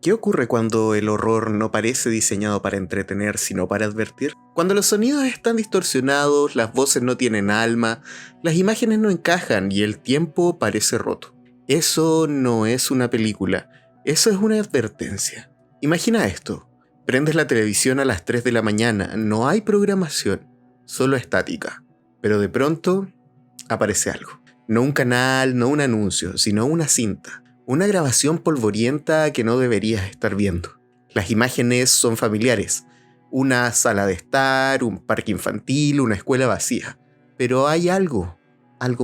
¿Qué ocurre cuando el horror no parece diseñado para entretener, sino para advertir? Cuando los sonidos están distorsionados, las voces no tienen alma, las imágenes no encajan y el tiempo parece roto. Eso no es una película, eso es una advertencia. Imagina esto, prendes la televisión a las 3 de la mañana, no hay programación, solo estática. Pero de pronto aparece algo. No un canal, no un anuncio, sino una cinta. Una grabación polvorienta que no deberías estar viendo. Las imágenes son familiares. Una sala de estar, un parque infantil, una escuela vacía. Pero hay algo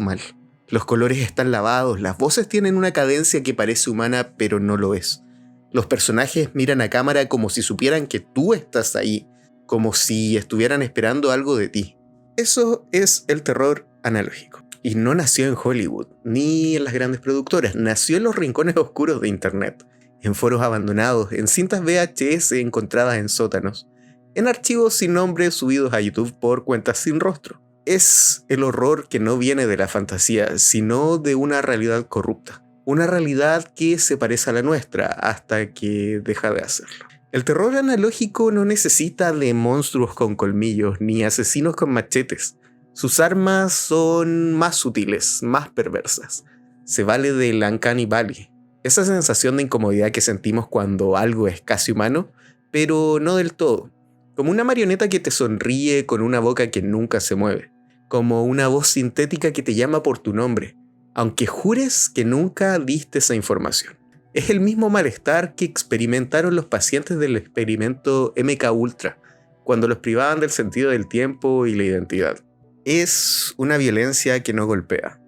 mal. Los colores están lavados, las voces tienen una cadencia que parece humana, pero no lo es. Los personajes miran a cámara como si supieran que tú estás ahí, como si estuvieran esperando algo de ti. Eso es el terror analógico. Y no nació en Hollywood, ni en las grandes productoras, nació en los rincones oscuros de Internet, en foros abandonados, en cintas VHS encontradas en sótanos, en archivos sin nombre subidos a YouTube por cuentas sin rostro. Es el horror que no viene de la fantasía, sino de una realidad corrupta, una realidad que se parece a la nuestra hasta que deja de hacerlo. El terror analógico no necesita de monstruos con colmillos ni asesinos con machetes. Sus armas son más sutiles, más perversas. Se vale del Uncanny Valley, esa sensación de incomodidad que sentimos cuando algo es casi humano, pero no del todo. Como una marioneta que te sonríe con una boca que nunca se mueve. Como una voz sintética que te llama por tu nombre, aunque jures que nunca diste esa información. Es el mismo malestar que experimentaron los pacientes del experimento MK Ultra, cuando los privaban del sentido del tiempo y la identidad. Es una violencia que no golpea,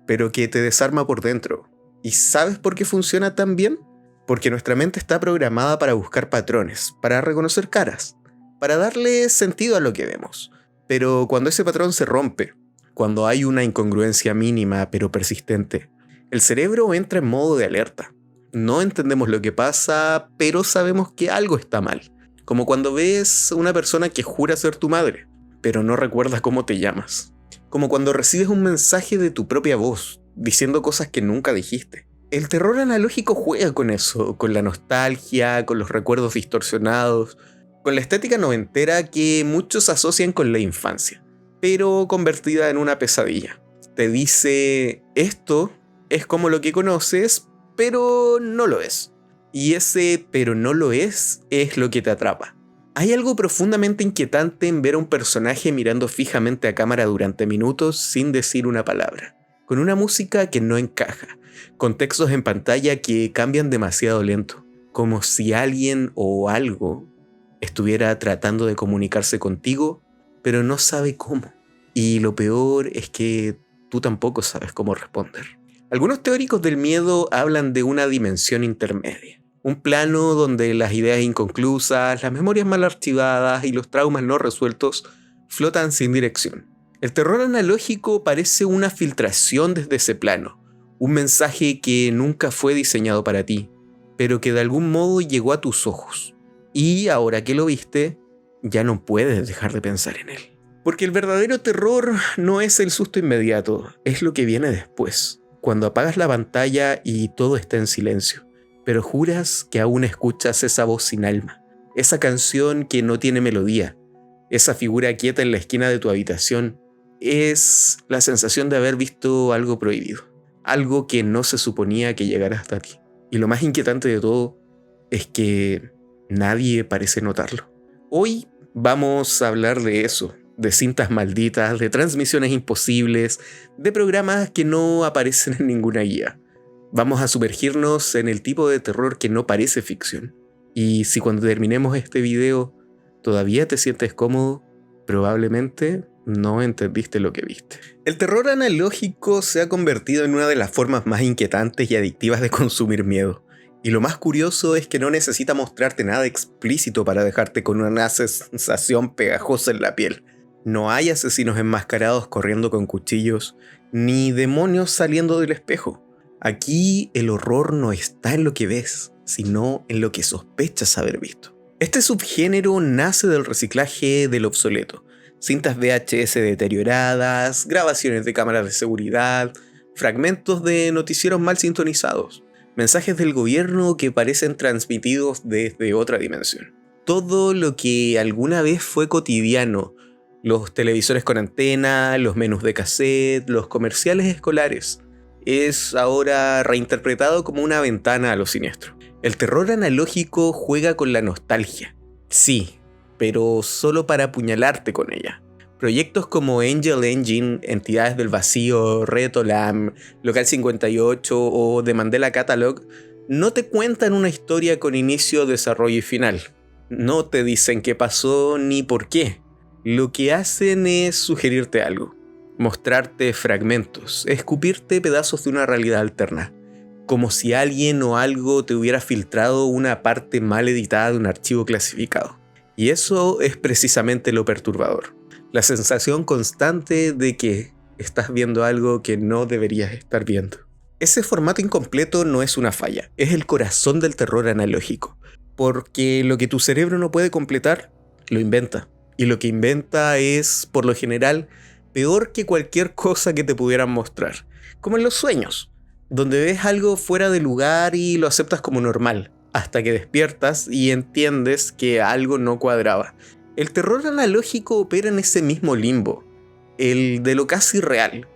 pero que te desarma por dentro. ¿Y sabes por qué funciona tan bien? Porque nuestra mente está programada para buscar patrones, para reconocer caras, para darle sentido a lo que vemos. Pero cuando ese patrón se rompe, cuando hay una incongruencia mínima pero persistente, el cerebro entra en modo de alerta. No entendemos lo que pasa, pero sabemos que algo está mal. Como cuando ves a una persona que jura ser tu madre, pero no recuerdas cómo te llamas. Como cuando recibes un mensaje de tu propia voz, diciendo cosas que nunca dijiste. El terror analógico juega con eso, con la nostalgia, con los recuerdos distorsionados, con la estética noventera que muchos asocian con la infancia, pero convertida en una pesadilla. Te dice, esto es como lo que conoces, pero no lo es. Y ese pero no lo es lo que te atrapa. Hay algo profundamente inquietante en ver a un personaje mirando fijamente a cámara durante minutos sin decir una palabra, con una música que no encaja, con textos en pantalla que cambian demasiado lento, como si alguien o algo estuviera tratando de comunicarse contigo, pero no sabe cómo. Y lo peor es que tú tampoco sabes cómo responder. Algunos teóricos del miedo hablan de una dimensión intermedia. Un plano donde las ideas inconclusas, las memorias mal archivadas y los traumas no resueltos flotan sin dirección. El terror analógico parece una filtración desde ese plano, un mensaje que nunca fue diseñado para ti, pero que de algún modo llegó a tus ojos. Y ahora que lo viste, ya no puedes dejar de pensar en él. Porque el verdadero terror no es el susto inmediato, es lo que viene después, cuando apagas la pantalla y todo está en silencio. Pero juras que aún escuchas esa voz sin alma, esa canción que no tiene melodía, esa figura quieta en la esquina de tu habitación. Es la sensación de haber visto algo prohibido, algo que no se suponía que llegara hasta ti. Y lo más inquietante de todo es que nadie parece notarlo. Hoy vamos a hablar de eso, de cintas malditas, de transmisiones imposibles, de programas que no aparecen en ninguna guía. Vamos a sumergirnos en el tipo de terror que no parece ficción. Y si cuando terminemos este video todavía te sientes cómodo, probablemente no entendiste lo que viste. El terror analógico se ha convertido en una de las formas más inquietantes y adictivas de consumir miedo. Y lo más curioso es que no necesita mostrarte nada explícito para dejarte con una sensación pegajosa en la piel. No hay asesinos enmascarados corriendo con cuchillos, ni demonios saliendo del espejo. Aquí el horror no está en lo que ves, sino en lo que sospechas haber visto. Este subgénero nace del reciclaje del obsoleto. Cintas VHS deterioradas, grabaciones de cámaras de seguridad, fragmentos de noticieros mal sintonizados. mensajes del gobierno que parecen transmitidos desde otra dimensión. Todo lo que alguna vez fue cotidiano, los televisores con antena, los menús de cassette, los comerciales escolares, es ahora reinterpretado como una ventana a lo siniestro. El terror analógico juega con la nostalgia, sí, pero solo para apuñalarte con ella. Proyectos como Angel Engine, Entidades del Vacío, Reto Lam, Local 58 o The Mandela Catalog no te cuentan una historia con inicio, desarrollo y final. No te dicen qué pasó ni por qué. Lo que hacen es sugerirte algo, mostrarte fragmentos, escupirte pedazos de una realidad alterna, como si alguien o algo te hubiera filtrado una parte mal editada de un archivo clasificado. Y eso es precisamente lo perturbador. La sensación constante de que estás viendo algo que no deberías estar viendo. Ese formato incompleto no es una falla, es el corazón del terror analógico. Porque lo que tu cerebro no puede completar, lo inventa. Y lo que inventa es, por lo general, peor que cualquier cosa que te pudieran mostrar. Como en los sueños, donde ves algo fuera de lugar y lo aceptas como normal, hasta que despiertas y entiendes que algo no cuadraba. El terror analógico opera en ese mismo limbo, el de lo casi real.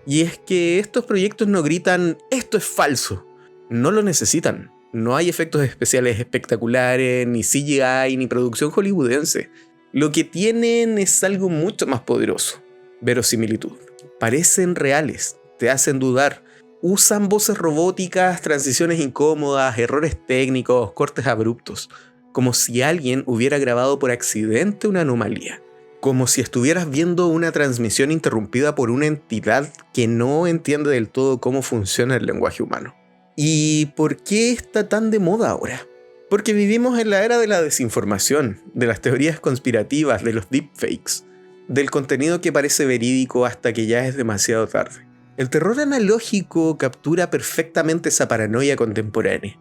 Y es que estos proyectos no gritan «esto es falso». No lo necesitan. No hay efectos especiales espectaculares, ni CGI, ni producción hollywoodense. Lo que tienen es algo mucho más poderoso: verosimilitud. Parecen reales, te hacen dudar. Usan voces robóticas, transiciones incómodas, errores técnicos, cortes abruptos. Como si alguien hubiera grabado por accidente una anomalía. Como si estuvieras viendo una transmisión interrumpida por una entidad que no entiende del todo cómo funciona el lenguaje humano. ¿Y por qué está tan de moda ahora? Porque vivimos en la era de la desinformación, de las teorías conspirativas, de los deepfakes, del contenido que parece verídico hasta que ya es demasiado tarde. El terror analógico captura perfectamente esa paranoia contemporánea.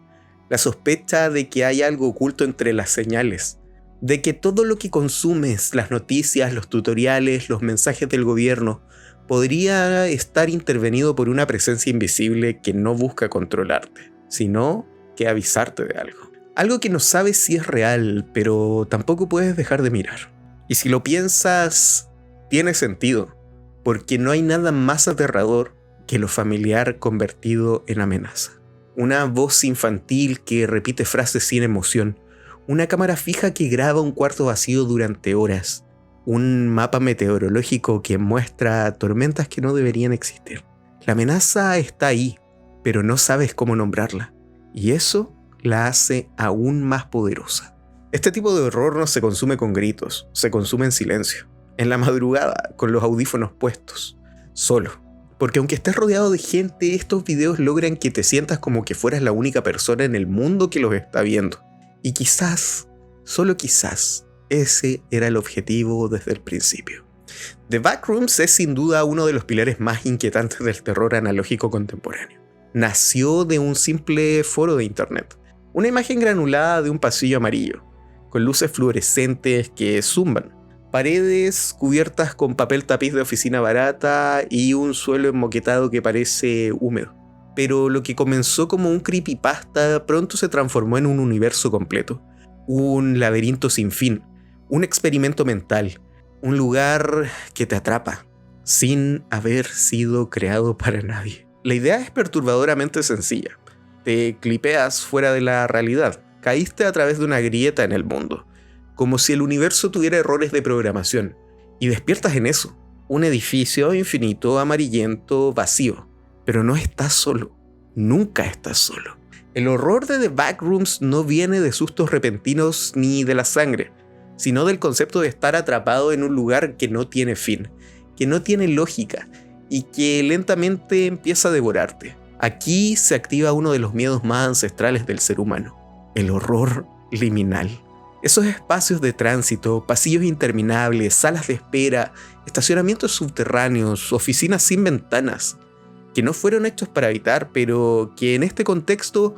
La sospecha de que hay algo oculto entre las señales, de que todo lo que consumes, las noticias, los tutoriales, los mensajes del gobierno, podría estar intervenido por una presencia invisible que no busca controlarte, sino que avisarte de algo. Algo que no sabes si es real, pero tampoco puedes dejar de mirar. Y si lo piensas, tiene sentido, porque no hay nada más aterrador que lo familiar convertido en amenaza. Una voz infantil que repite frases sin emoción, una cámara fija que graba un cuarto vacío durante horas, un mapa meteorológico que muestra tormentas que no deberían existir. La amenaza está ahí, pero no sabes cómo nombrarla, y eso la hace aún más poderosa. Este tipo de horror no se consume con gritos, se consume en silencio, en la madrugada, con los audífonos puestos, solo. Porque aunque estés rodeado de gente, estos videos logran que te sientas como que fueras la única persona en el mundo que los está viendo. Y quizás, solo quizás, ese era el objetivo desde el principio. The Backrooms es sin duda uno de los pilares más inquietantes del terror analógico contemporáneo. Nació de un simple foro de internet. Una imagen granulada de un pasillo amarillo, con luces fluorescentes que zumban. Paredes cubiertas con papel tapiz de oficina barata y un suelo enmoquetado que parece húmedo. Pero lo que comenzó como un creepypasta pronto se transformó en un universo completo. Un laberinto sin fin, un experimento mental, un lugar que te atrapa, sin haber sido creado para nadie. La idea es perturbadoramente sencilla. Te clipeas fuera de la realidad, caíste a través de una grieta en el mundo, como si el universo tuviera errores de programación, y despiertas en eso, un edificio infinito, amarillento, vacío. Pero no estás solo, nunca estás solo. El horror de The Backrooms no viene de sustos repentinos ni de la sangre, sino del concepto de estar atrapado en un lugar que no tiene fin, que no tiene lógica, y que lentamente empieza a devorarte. Aquí se activa uno de los miedos más ancestrales del ser humano, el horror liminal. Esos espacios de tránsito, pasillos interminables, salas de espera, estacionamientos subterráneos, oficinas sin ventanas, que no fueron hechos para habitar, pero que en este contexto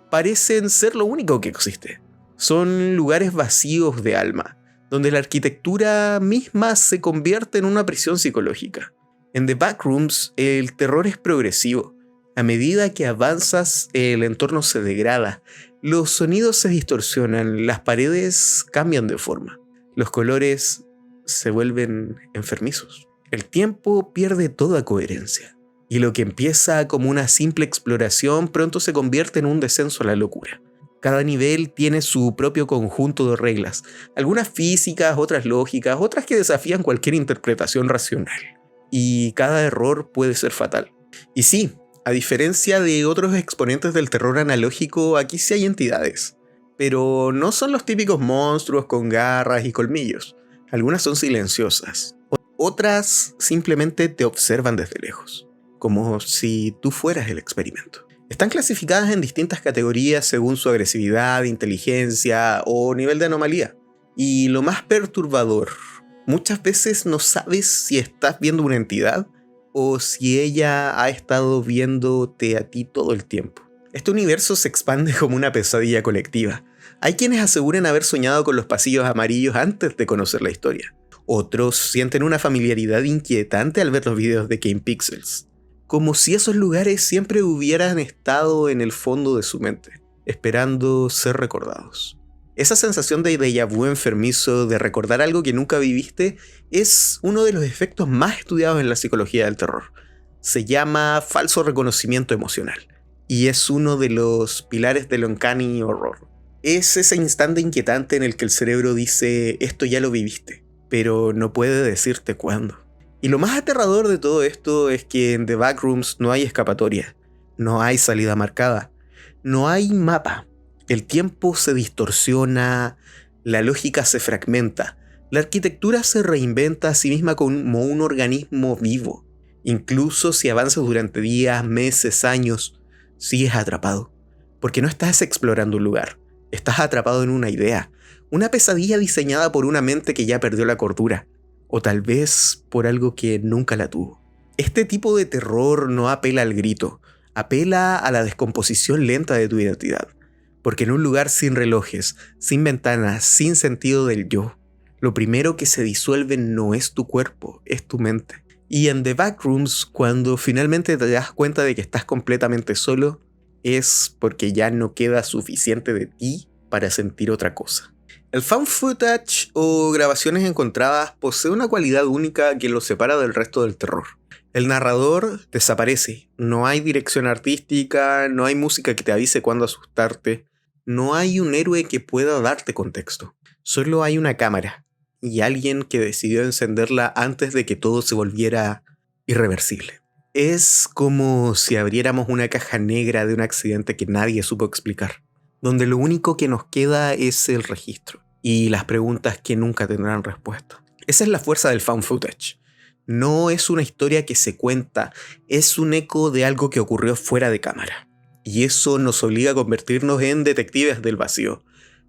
parecen ser lo único que existe. Son lugares vacíos de alma, donde la arquitectura misma se convierte en una prisión psicológica. En The Backrooms, el terror es progresivo. A medida que avanzas, el entorno se degrada, los sonidos se distorsionan, las paredes cambian de forma, los colores se vuelven enfermizos. El tiempo pierde toda coherencia, y lo que empieza como una simple exploración pronto se convierte en un descenso a la locura. Cada nivel tiene su propio conjunto de reglas, algunas físicas, otras lógicas, otras que desafían cualquier interpretación racional. Y cada error puede ser fatal. Y sí, a diferencia de otros exponentes del terror analógico, aquí sí hay entidades. Pero no son los típicos monstruos con garras y colmillos. Algunas son silenciosas. Otras simplemente te observan desde lejos, como si tú fueras el experimento. Están clasificadas en distintas categorías según su agresividad, inteligencia o nivel de anomalía. Y lo más perturbador, muchas veces no sabes si estás viendo una entidad o si ella ha estado viéndote a ti todo el tiempo. Este universo se expande como una pesadilla colectiva. Hay quienes aseguran haber soñado con los pasillos amarillos antes de conocer la historia. Otros sienten una familiaridad inquietante al ver los videos de Game Pixels, como si esos lugares siempre hubieran estado en el fondo de su mente, esperando ser recordados. Esa sensación de déjà vu enfermizo, de recordar algo que nunca viviste, es uno de los efectos más estudiados en la psicología del terror. Se llama falso reconocimiento emocional, y es uno de los pilares del uncanny horror. Es ese instante inquietante en el que el cerebro dice, esto ya lo viviste, pero no puede decirte cuándo. Y lo más aterrador de todo esto es que en The Backrooms no hay escapatoria, no hay salida marcada, no hay mapa. El tiempo se distorsiona, la lógica se fragmenta, la arquitectura se reinventa a sí misma como un organismo vivo. Incluso si avanzas durante días, meses, años, sigues atrapado, porque no estás explorando un lugar, estás atrapado en una idea, una pesadilla diseñada por una mente que ya perdió la cordura. O tal vez por algo que nunca la tuvo. Este tipo de terror no apela al grito, apela a la descomposición lenta de tu identidad. Porque en un lugar sin relojes, sin ventanas, sin sentido del yo, lo primero que se disuelve no es tu cuerpo, es tu mente. Y en The Backrooms, cuando finalmente te das cuenta de que estás completamente solo, es porque ya no queda suficiente de ti para sentir otra cosa. El found footage o grabaciones encontradas posee una cualidad única que lo separa del resto del terror. El narrador desaparece, no hay dirección artística, no hay música que te avise cuándo asustarte, no hay un héroe que pueda darte contexto. Solo hay una cámara y alguien que decidió encenderla antes de que todo se volviera irreversible. Es como si abriéramos una caja negra de un accidente que nadie supo explicar, donde lo único que nos queda es el registro y las preguntas que nunca tendrán respuesta. Esa es la fuerza del found footage. No es una historia que se cuenta, es un eco de algo que ocurrió fuera de cámara. Y eso nos obliga a convertirnos en detectives del vacío,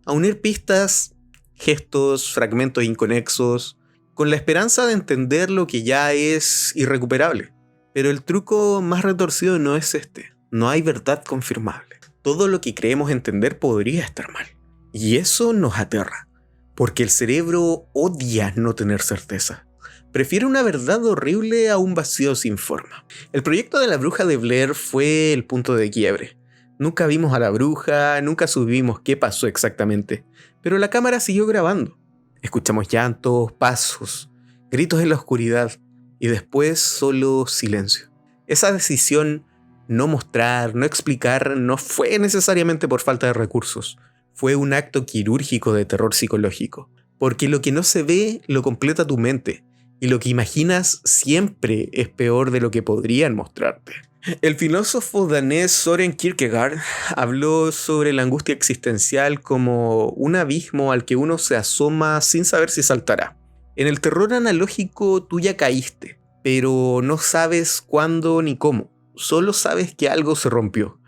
a unir pistas, gestos, fragmentos inconexos, con la esperanza de entender lo que ya es irrecuperable. Pero el truco más retorcido no es este. No hay verdad confirmable. Todo lo que creemos entender podría estar mal. Y eso nos aterra, porque el cerebro odia no tener certeza. Prefiere una verdad horrible a un vacío sin forma. El proyecto de la bruja de Blair fue el punto de quiebre. Nunca vimos a la bruja, nunca supimos qué pasó exactamente, pero la cámara siguió grabando. Escuchamos llantos, pasos, gritos en la oscuridad y después solo silencio. Esa decisión no mostrar, no explicar, no fue necesariamente por falta de recursos. Fue un acto quirúrgico de terror psicológico, porque lo que no se ve lo completa tu mente, y lo que imaginas siempre es peor de lo que podrían mostrarte. El filósofo danés Søren Kierkegaard habló sobre la angustia existencial como un abismo al que uno se asoma sin saber si saltará. En el terror analógico tú ya caíste, pero no sabes cuándo ni cómo, solo sabes que algo se rompió.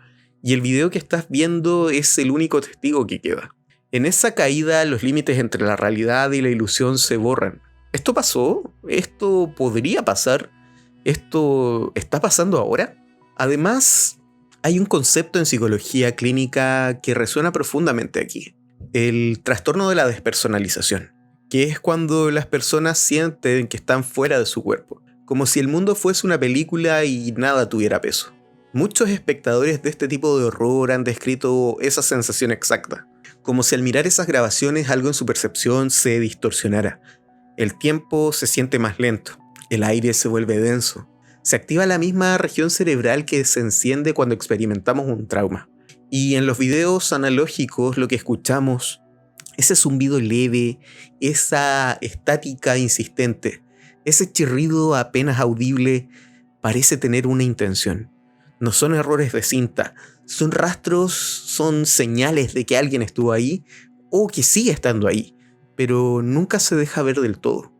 Y el video que estás viendo es el único testigo que queda. En esa caída los límites entre la realidad y la ilusión se borran. ¿Esto pasó? ¿Esto podría pasar? ¿Esto está pasando ahora? Además, hay un concepto en psicología clínica que resuena profundamente aquí. El trastorno de la despersonalización, que es cuando las personas sienten que están fuera de su cuerpo, como si el mundo fuese una película y nada tuviera peso. Muchos espectadores de este tipo de horror han descrito esa sensación exacta, como si al mirar esas grabaciones algo en su percepción se distorsionara. El tiempo se siente más lento, el aire se vuelve denso, se activa la misma región cerebral que se enciende cuando experimentamos un trauma. Y en los videos analógicos lo que escuchamos, ese zumbido leve, esa estática insistente, ese chirrido apenas audible, parece tener una intención. No son errores de cinta, son rastros, son señales de que alguien estuvo ahí o que sigue estando ahí, pero nunca se deja ver del todo.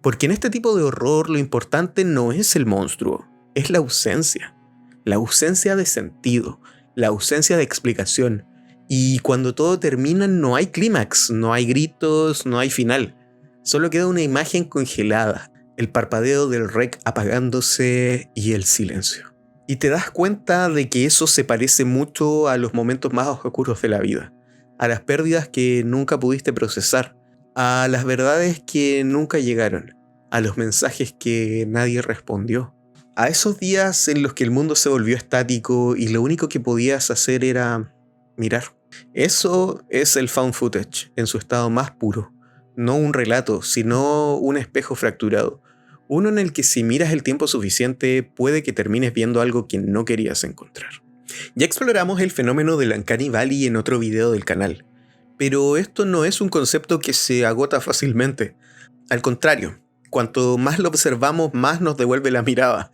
Porque en este tipo de horror lo importante no es el monstruo, es la ausencia de sentido, la ausencia de explicación. Y cuando todo termina no hay clímax, no hay gritos, no hay final. Solo queda una imagen congelada, el parpadeo del rec apagándose y el silencio. Y te das cuenta de que eso se parece mucho a los momentos más oscuros de la vida, a las pérdidas que nunca pudiste procesar, a las verdades que nunca llegaron, a los mensajes que nadie respondió, a esos días en los que el mundo se volvió estático y lo único que podías hacer era mirar. Eso es el found footage en su estado más puro, no un relato, sino un espejo fracturado. Uno en el que si miras el tiempo suficiente puede que termines viendo algo que no querías encontrar. Ya exploramos el fenómeno del Uncanny Valley en otro video del canal, pero esto no es un concepto que se agota fácilmente. Al contrario, cuanto más lo observamos, más nos devuelve la mirada,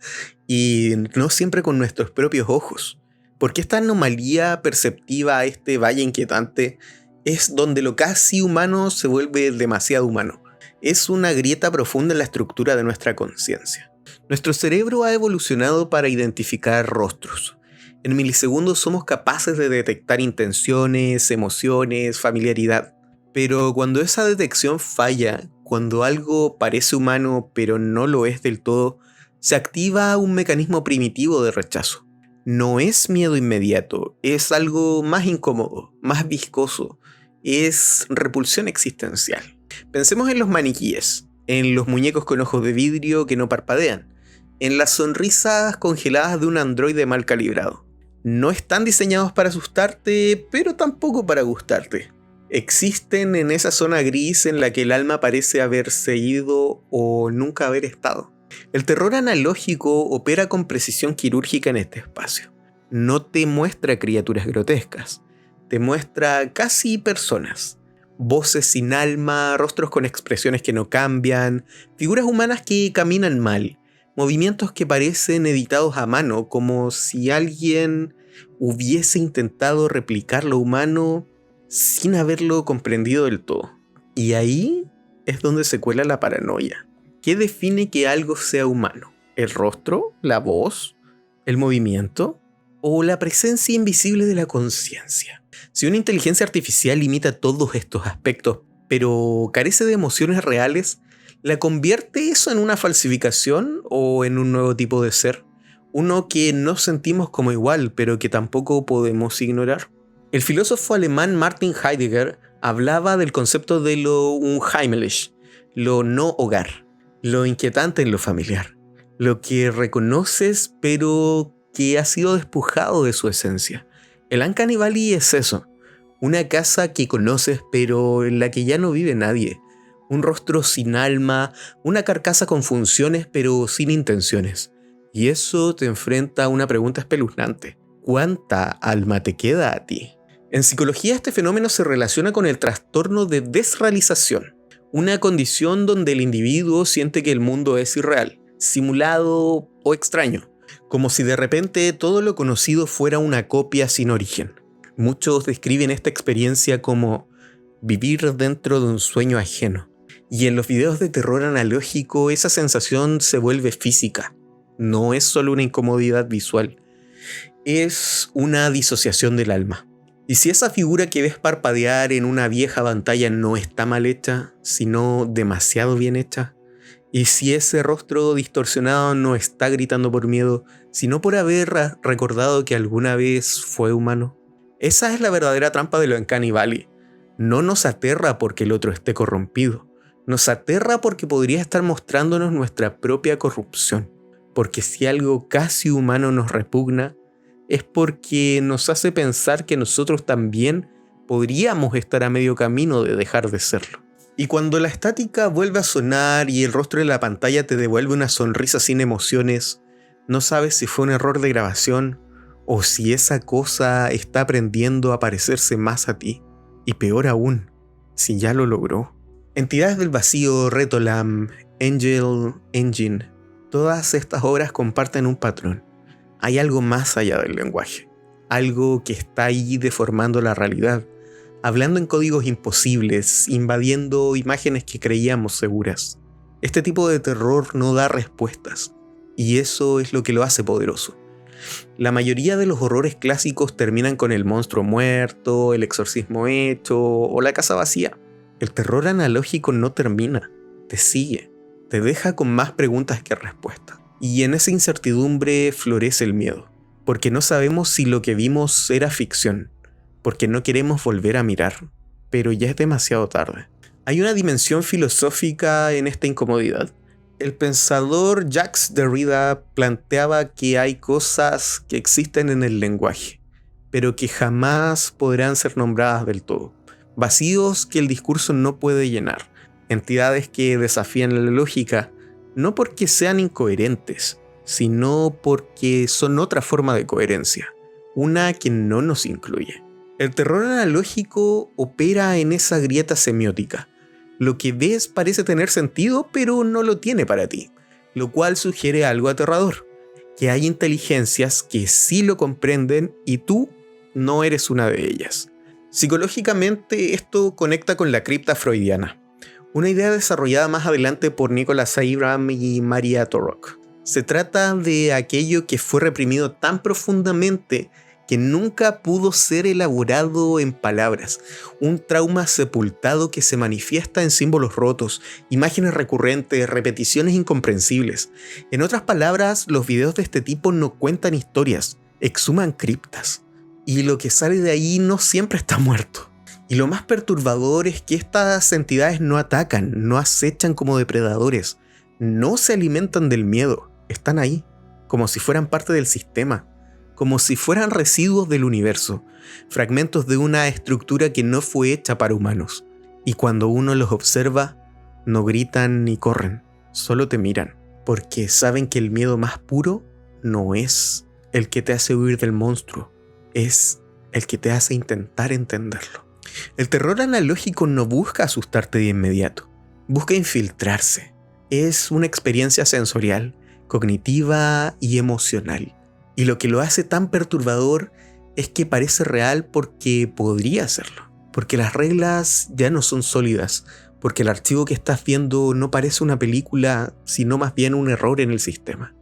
y no siempre con nuestros propios ojos. Porque esta anomalía perceptiva, este valle inquietante, es donde lo casi humano se vuelve demasiado humano. Es una grieta profunda en la estructura de nuestra conciencia. Nuestro cerebro ha evolucionado para identificar rostros. En milisegundos somos capaces de detectar intenciones, emociones, familiaridad. Pero cuando esa detección falla, cuando algo parece humano pero no lo es del todo, se activa un mecanismo primitivo de rechazo. No es miedo inmediato, es algo más incómodo, más viscoso, es repulsión existencial. Pensemos en los maniquíes, en los muñecos con ojos de vidrio que no parpadean, en las sonrisas congeladas de un androide mal calibrado. No están diseñados para asustarte, pero tampoco para gustarte. Existen en esa zona gris en la que el alma parece haberse ido o nunca haber estado. El terror analógico opera con precisión quirúrgica en este espacio. No te muestra criaturas grotescas, te muestra casi personas. Voces sin alma, rostros con expresiones que no cambian, figuras humanas que caminan mal, movimientos que parecen editados a mano, como si alguien hubiese intentado replicar lo humano sin haberlo comprendido del todo. Y ahí es donde se cuela la paranoia. ¿Qué define que algo sea humano? ¿El rostro? ¿La voz? ¿El movimiento? ¿O la presencia invisible de la conciencia? Si una inteligencia artificial imita todos estos aspectos, pero carece de emociones reales, ¿la convierte eso en una falsificación o en un nuevo tipo de ser? Uno que no sentimos como igual, pero que tampoco podemos ignorar. El filósofo alemán Martin Heidegger hablaba del concepto de lo unheimlich, lo no hogar, lo inquietante en lo familiar, lo que reconoces pero que ha sido despojado de su esencia. El Uncanny Valley es eso, una casa que conoces pero en la que ya no vive nadie, un rostro sin alma, una carcasa con funciones pero sin intenciones. Y eso te enfrenta a una pregunta espeluznante: ¿cuánta alma te queda a ti? En psicología este fenómeno se relaciona con el trastorno de desrealización, una condición donde el individuo siente que el mundo es irreal, simulado o extraño, como si de repente todo lo conocido fuera una copia sin origen. Muchos describen esta experiencia como vivir dentro de un sueño ajeno, y en los videos de terror analógico esa sensación se vuelve física. No es solo una incomodidad visual, es una disociación del alma. Y si esa figura que ves parpadear en una vieja pantalla no está mal hecha, sino demasiado bien hecha, y si ese rostro distorsionado no está gritando por miedo, sino por haber recordado que alguna vez fue humano, esa es la verdadera trampa de lo Uncanny Valley. No nos aterra porque el otro esté corrompido, nos aterra porque podría estar mostrándonos nuestra propia corrupción, porque si algo casi humano nos repugna, es porque nos hace pensar que nosotros también podríamos estar a medio camino de dejar de serlo. Y cuando la estática vuelve a sonar y el rostro de la pantalla te devuelve una sonrisa sin emociones, no sabes si fue un error de grabación o si esa cosa está aprendiendo a parecerse más a ti. Y peor aún, si ya lo logró. Entidades del Vacío, Retolam, Angel Engine, todas estas obras comparten un patrón. Hay algo más allá del lenguaje, algo que está ahí deformando la realidad, hablando en códigos imposibles, invadiendo imágenes que creíamos seguras. Este tipo de terror no da respuestas, y eso es lo que lo hace poderoso. La mayoría de los horrores clásicos terminan con el monstruo muerto, el exorcismo hecho o la casa vacía. El terror analógico no termina, te sigue, te deja con más preguntas que respuestas. Y en esa incertidumbre florece el miedo, porque no sabemos si lo que vimos era ficción, porque no queremos volver a mirar, pero ya es demasiado tarde. Hay una dimensión filosófica en esta incomodidad. El pensador Jacques Derrida planteaba que hay cosas que existen en el lenguaje, pero que jamás podrán ser nombradas del todo. Vacíos que el discurso no puede llenar. Entidades que desafían la lógica, no porque sean incoherentes, sino porque son otra forma de coherencia, una que no nos incluye. El terror analógico opera en esa grieta semiótica. Lo que ves parece tener sentido, pero no lo tiene para ti, lo cual sugiere algo aterrador, que hay inteligencias que sí lo comprenden y tú no eres una de ellas. Psicológicamente esto conecta con la cripta freudiana, una idea desarrollada más adelante por Nicholas Abraham y Maria Torok. Se trata de aquello que fue reprimido tan profundamente que nunca pudo ser elaborado en palabras, un trauma sepultado que se manifiesta en símbolos rotos, imágenes recurrentes, repeticiones incomprensibles. En otras palabras, los videos de este tipo no cuentan historias, exhuman criptas, y lo que sale de ahí no siempre está muerto. Y lo más perturbador es que estas entidades no atacan, no acechan como depredadores, no se alimentan del miedo, están ahí, como si fueran parte del sistema, como si fueran residuos del universo, fragmentos de una estructura que no fue hecha para humanos. Y cuando uno los observa, no gritan ni corren, solo te miran, porque saben que el miedo más puro no es el que te hace huir del monstruo, es el que te hace intentar entenderlo. El terror analógico no busca asustarte de inmediato, busca infiltrarse. Es una experiencia sensorial, cognitiva y emocional. Y lo que lo hace tan perturbador es que parece real porque podría serlo. Porque las reglas ya no son sólidas. Porque el archivo que estás viendo no parece una película, sino más bien un error en el sistema.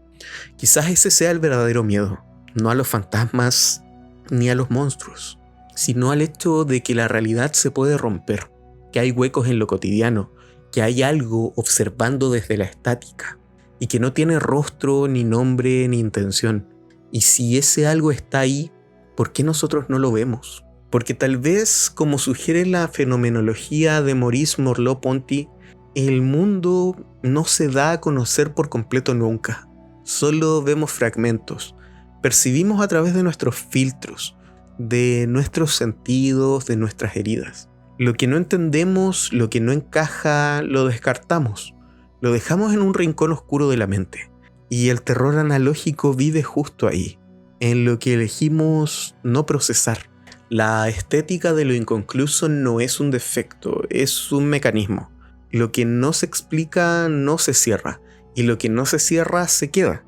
Quizás ese sea el verdadero miedo. No a los fantasmas ni a los monstruos, sino al hecho de que la realidad se puede romper. Que hay huecos en lo cotidiano. Que hay algo observando desde la estática. Y que no tiene rostro, ni nombre, ni intención. Y si ese algo está ahí, ¿por qué nosotros no lo vemos? Porque tal vez, como sugiere la fenomenología de Maurice Merleau-Ponty, el mundo no se da a conocer por completo nunca. Solo vemos fragmentos. Percibimos a través de nuestros filtros, de nuestros sentidos, de nuestras heridas. Lo que no entendemos, lo que no encaja, lo descartamos. Lo dejamos en un rincón oscuro de la mente. Y el terror analógico vive justo ahí, en lo que elegimos no procesar. La estética de lo inconcluso no es un defecto, es un mecanismo. Lo que no se explica no se cierra, y lo que no se cierra se queda.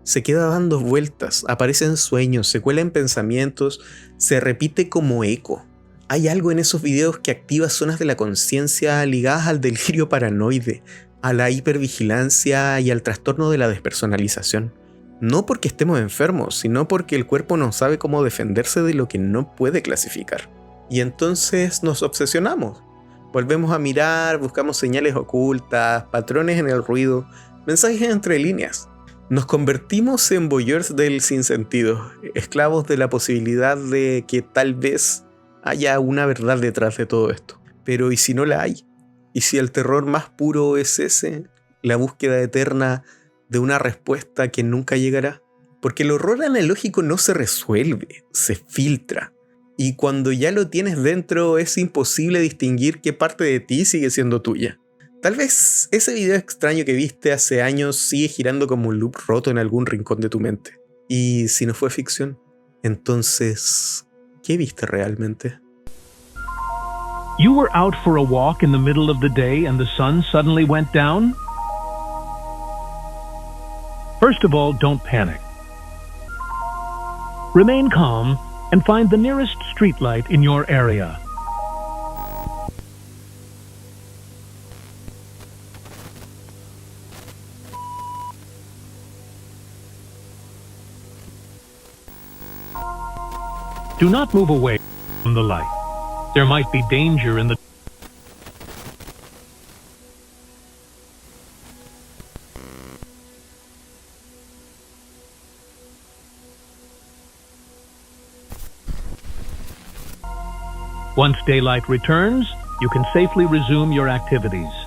Se queda dando vueltas, aparece en sueños, se cuela en pensamientos, se repite como eco. Hay algo en esos videos que activa zonas de la conciencia ligadas al delirio paranoide, a la hipervigilancia y al trastorno de la despersonalización. No porque estemos enfermos, sino porque el cuerpo no sabe cómo defenderse de lo que no puede clasificar. Y entonces nos obsesionamos. Volvemos a mirar, buscamos señales ocultas, patrones en el ruido, mensajes entre líneas. Nos convertimos en voyeurs del sinsentido, esclavos de la posibilidad de que tal vez haya una verdad detrás de todo esto. Pero ¿y si no la hay? ¿Y si el terror más puro es ese? La búsqueda eterna de una respuesta que nunca llegará. Porque el horror analógico no se resuelve, se filtra. Y cuando ya lo tienes dentro es imposible distinguir qué parte de ti sigue siendo tuya. Tal vez ese video extraño que viste hace años sigue girando como un loop roto en algún rincón de tu mente. Y si no fue ficción, entonces, ¿qué viste realmente? You were out for a walk in the middle of the day and the sun suddenly went down? First of all, don't panic. Remain calm and find the nearest streetlight in your area. Do not move away from the light. There might be danger in the Once daylight returns, you can safely resume your activities.